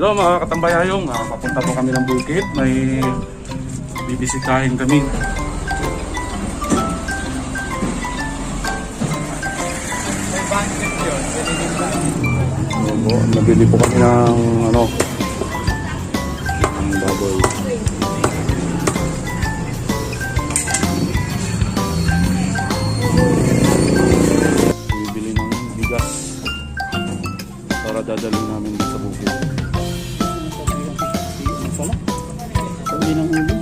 Hello mga katambayayong, papunta po kami ng bukid. May bibisitahin kami. Nabili po kami ng ng baboy. Bibili ng bigas para dadalhin namin dito sa bukid. Sabi ng uling.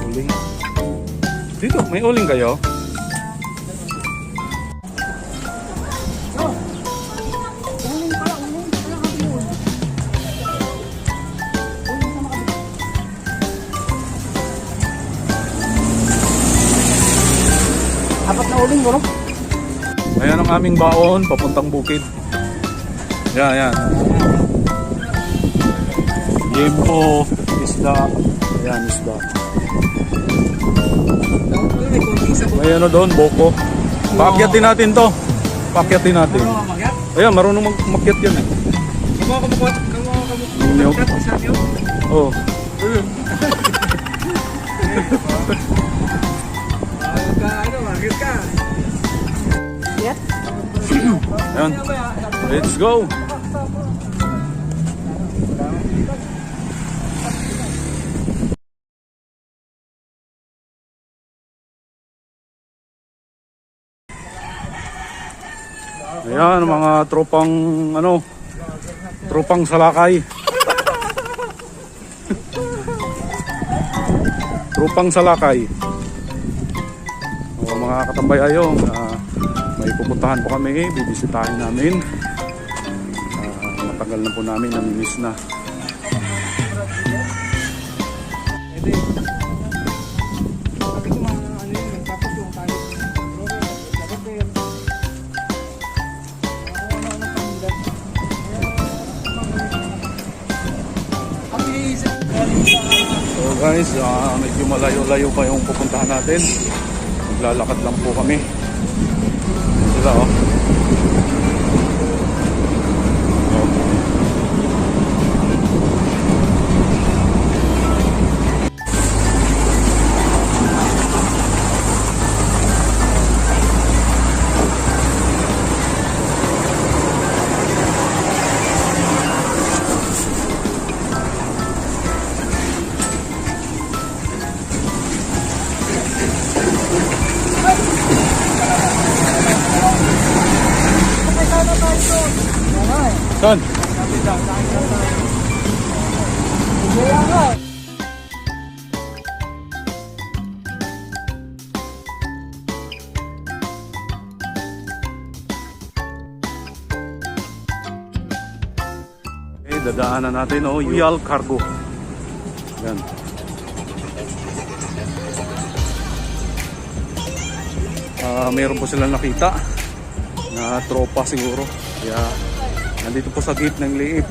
Uling. Dito, may uling kayo? Apat na uling, bro. Ayan ang aming baon, papuntang bukid. Yan. Yempo, isda. Ayan, isda. May doon, boko. Paakyatin natin to. Paakyatin natin. Ayan, marunong makyat yan eh. Oo. Ayan. Let's go. Ayan, mga tropang salakay. Tropang salakay. O, mga katambayayong, may pupuntahan po kami, bibisitahin namin. Matagal na po namin, namimiss na. So guys, medyo malayo-layo pa yung pupuntahan natin. Maglalakad lang po kami. Sila oh. Saan? Dadaanan natin Royal Cargo. Yan. Meron po silang nakita na tropa siguro. Kaya nandito po sa gate ng liip.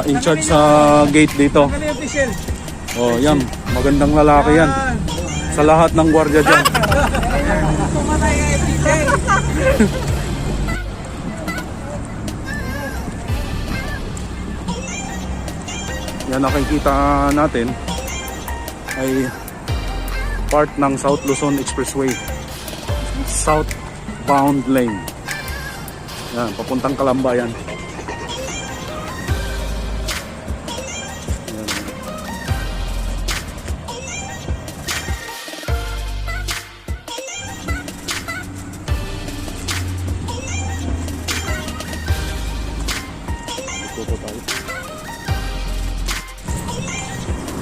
In charge sa gate dito. Oh, yan. Magandang lalaki yan. Sa lahat ng gwardiya dyan. Yan, nakikita natin ay part ng South Luzon Expressway, southbound lane. Yan, papuntang Calamba yan.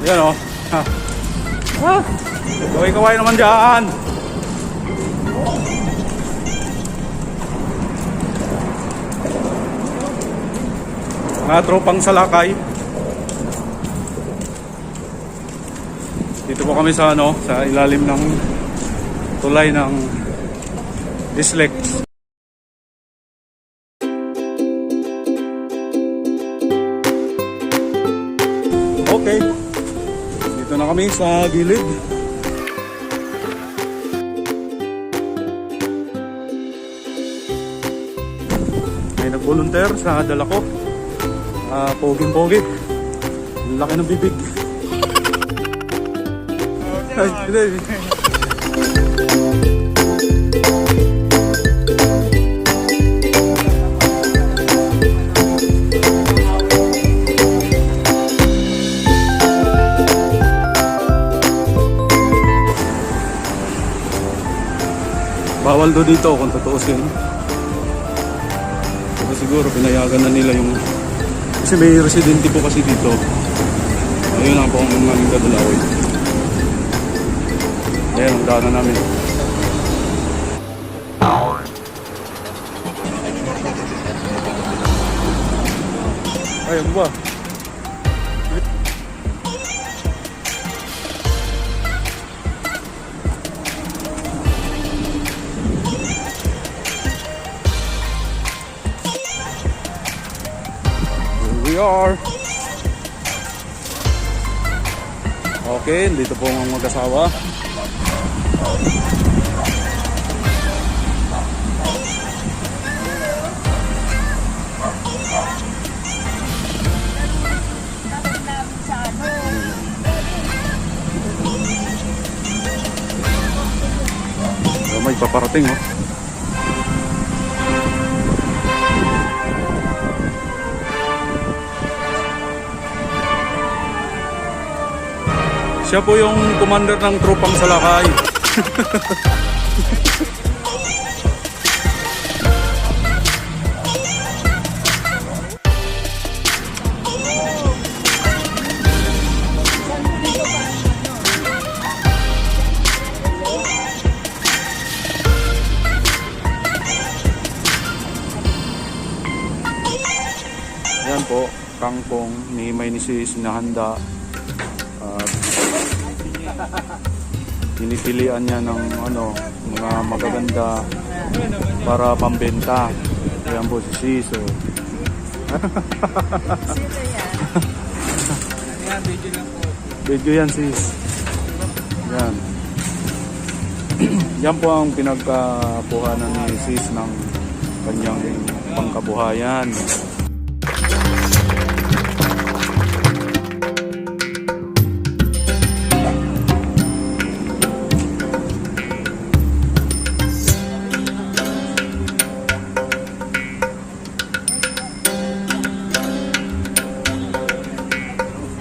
Yan o. Kaway-kaway naman dyan. Mga tropang salakay. Dito po kami sa sa ilalim ng tulay ng Dislex. Okay. na kami sa gilid. May nag-volunteer sa dala ko. Pogi-pogi. Laki ng bibig. Ay, hindi. Bawal do dito kung tutuusin. Pero siguro pinayagan na nila yung... Kasi may residente po kasi dito. Ayun lang po ang aming dadalawin. Ayan, ang daanan namin. Ay, ano ba? We are. Okay, dito po ang mag-asawa. May paparating, oh. Siya po yung commander ng tropang Salakay. Yan po, kangkong ni may nisis na handa. Pinipilian niya ng mga magaganda para pambenta. Ayan po si Siso. Video yan sis. Yan. Yan po ang pinagkabuhanan ni Sis ng kanyang pangkabuhayan.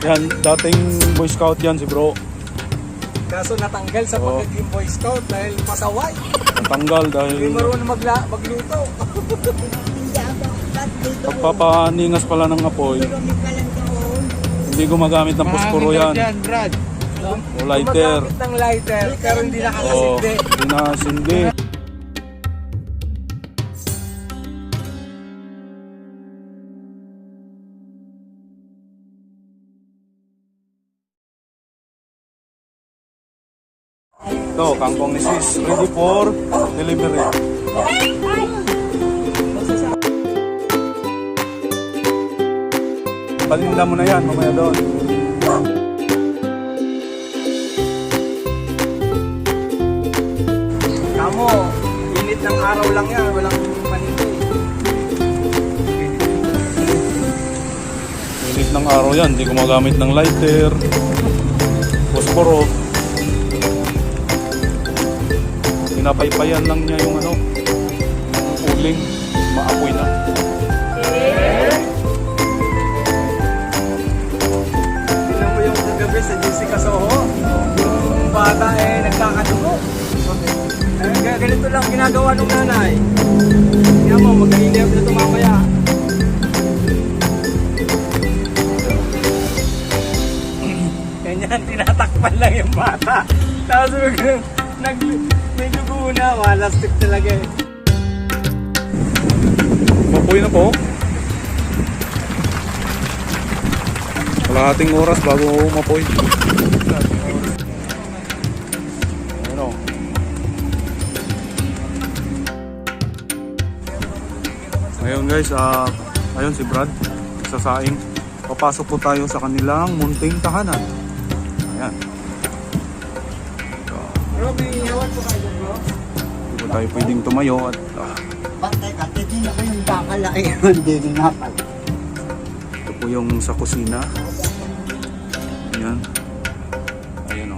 Yan, dating Boy Scout yan si bro. Kaso natanggal sa pagiging Boy Scout dahil pasaway. Natanggal dahil... Hindi marunong magluto. Pagpapaningas pala ng apoy. Hindi gumagamit ng posporo yan. Brad. O lighter. Gumagamit ng lighter pero hindi nakakasindi. Hindi nakasindi. Ito, kangkong ni Sis, ready for delivery. Palinda mo na yan, mamaya doon. Kamo, init ng araw lang yan, walang paninda. Init ng araw yan, hindi gumagamit ng lighter, posporo. Pinapaypayan lang niya yung yung uling, maapoy na. Tignan mo yung kagabi sa Jessica Soho. Yung bata nagkakadugo. Ganito lang ginagawa ng nanay. Kaya mo, mag-iinip na ito mamaya. Ganyan, tinatakpan lang yung bata. Tapos may dugo na, malastik talaga eh. Mapoy na po. Kalahating oras bago mapoy. Ano? Ngayon guys, ayun si Brad sa saing. Papasok po tayo sa kanilang munting tahanan. Ayan. Bro, may ihawan po kayo dyan, bro. Hindi pa tayo pwedeng tumayo at Patay ka, titin ako yung baka laki hindi nga pala. ito po yung sa kusina. Ayan. Ayan o.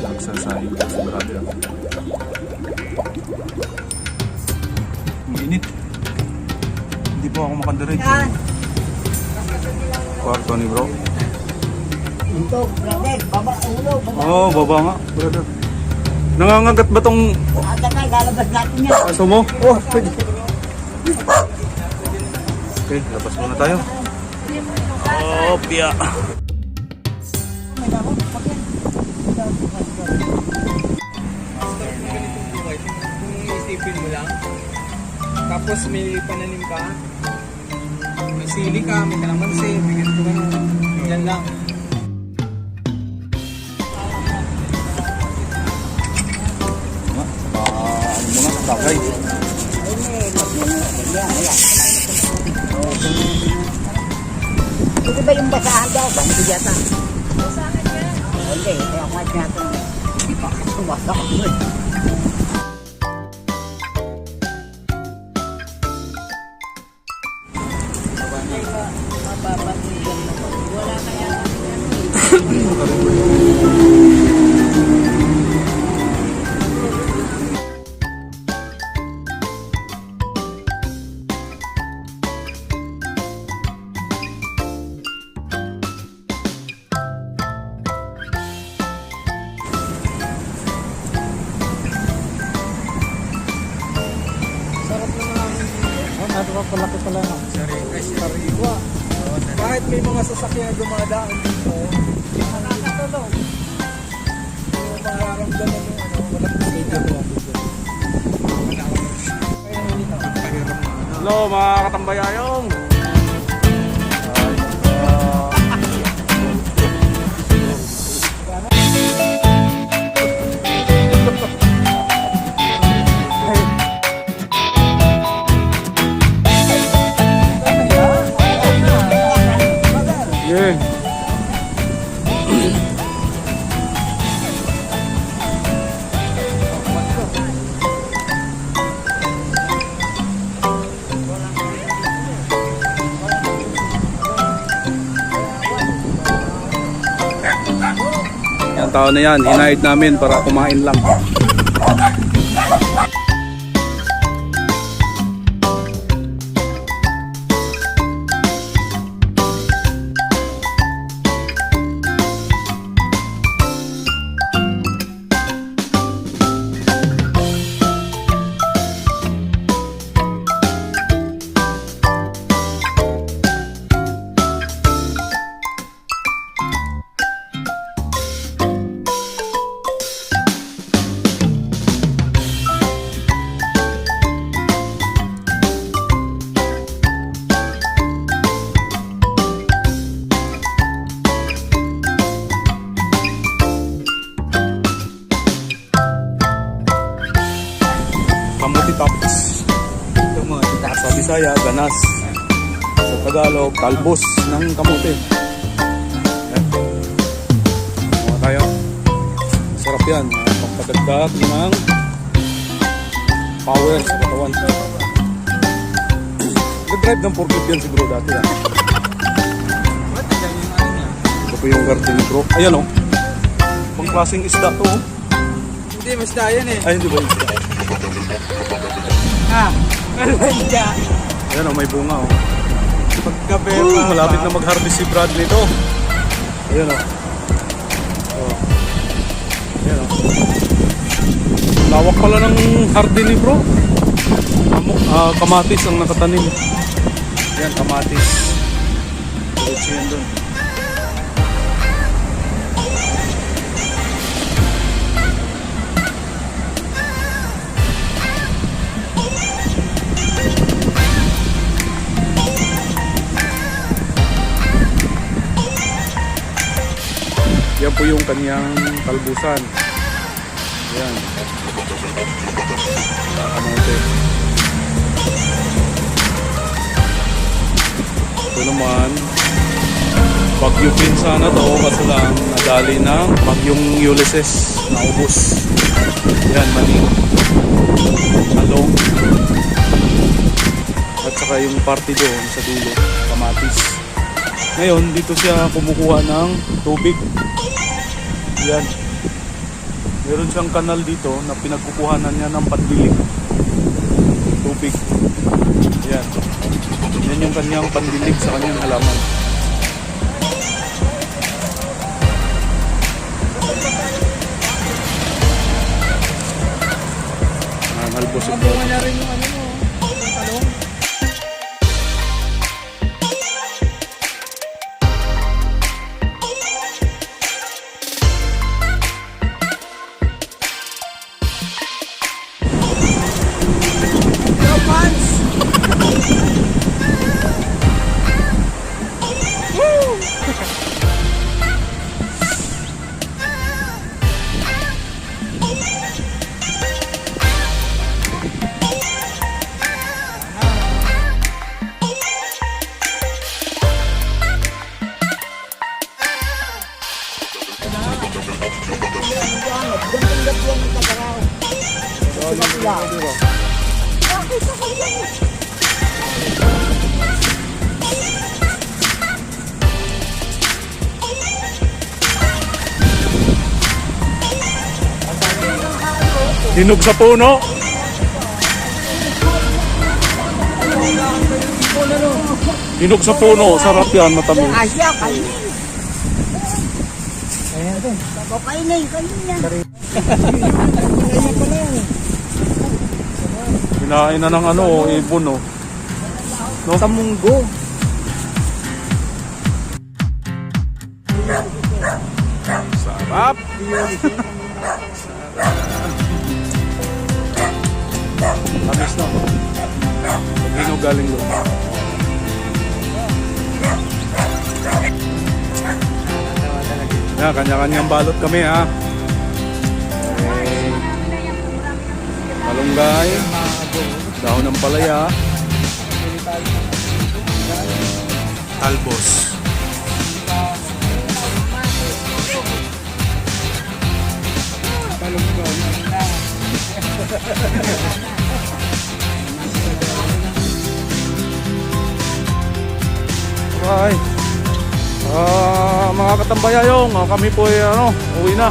Nagsasayang po si brother. Mainit. Hindi po ako makadiretso. Kwarto ni bro. Ito, brother, baba, ulo, baba. Oo, baba nga, brother. Nangangagat ba tong Ata ka, lalabas natin yan. aso mo? Oh, pwede. Okay, labas muna tayo. Oh, piya. Kung isipin mo lang, tapos may pananim ka, may sili ka, may kalamansi, may ganito ka yan lang. Ano muna, tagay. Ito ba yung basahan daw? Bangko yata. Basahan yan? Hindi, kaya ako yata. Bakit sumasak mo eh? Wala kaya. Napapalaki pala na. Sariwa. Kahit may mga sasakyan na dumadaan dito, nakakatulong. Yung mararamdaman yung walang video ko. Hello mga katambayayong. Yeah. Yung tao na yan, hinahid namin para kumain lang. Kamuti tops. Sa Bisaya, ganas. Sa Tagalog, talbos ng kamuti. Ayan. Mga tayo. Sarap yan. Pagpadagdag ng power sa katawan. Nag-drive ng forklift yan si bro dati. Ito po yung garden ni bro. Ayan o. Pang klaseng isda to. Hindi, mas yan eh. Ay, hindi ba yung isda? Ano ba siya? Ayan o, may bunga o. Pagkabe Malapit na mag-harvest si Brad nito. Ayan o. Oh. Ayan o. Lawak pala ng hardin ni bro. Kamatis ang nakatanim. Ayan, kamatis. Diretso yan dun. Yan po yung kanyang talbusan. Ayan. Kamote. Ito naman, bagyo pinsa na to kasi lang nadali ng bagyong Ulysses. naubos. Yan, maning, talong, at saka yung party doon sa dulo, kamatis. Ngayon, dito siya kumukuha ng tubig. Yan. Meron siyang kanal dito na pinagkukuhanan niya ng pandilig. Tubig. Yan. Yan yung kanyang pandilig sa kanyang halaman. Halbos ito. Mabuha na rin yung ano mo, yung talong. Hinog sa puno. Hinog sa puno, sarap yan, matamis. Asya, kanin. Ako kainin, kanina. Kinain na ng ano, ibon oh. No? Sa munggo. Sarap. Tamis na. Pag hinog galing doon. Yan, kanya-kanyang balot kami ha. Okay. Malunggay. Dahon ng palaya. Talbos. Bye. Mga katambayayong, kami po ay uwi na.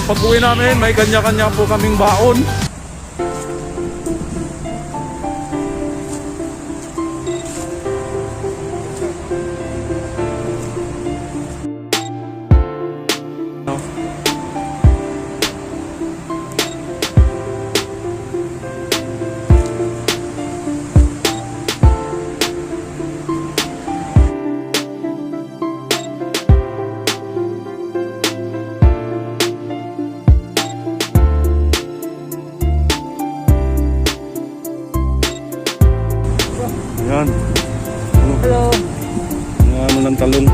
Pag uwi namin, may kanya-kanya po kaming baon. Yan. Hello. Ano ng talong.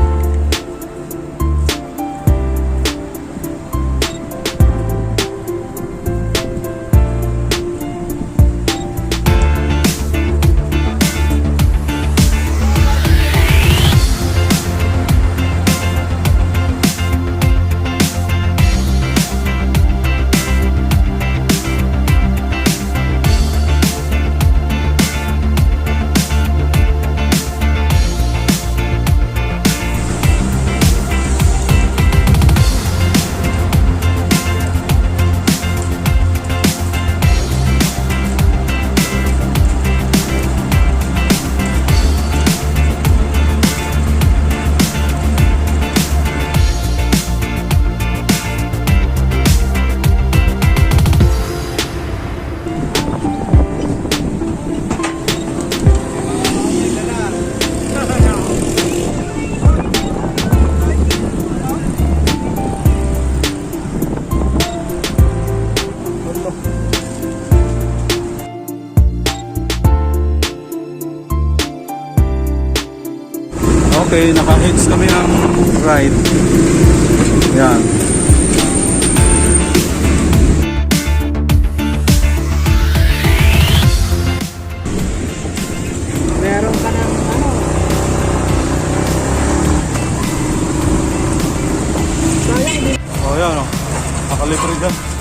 Okay, naka-hits kami ng ride. Yan. Meron ka ng ano? Ayan o. Nakalibre dyan.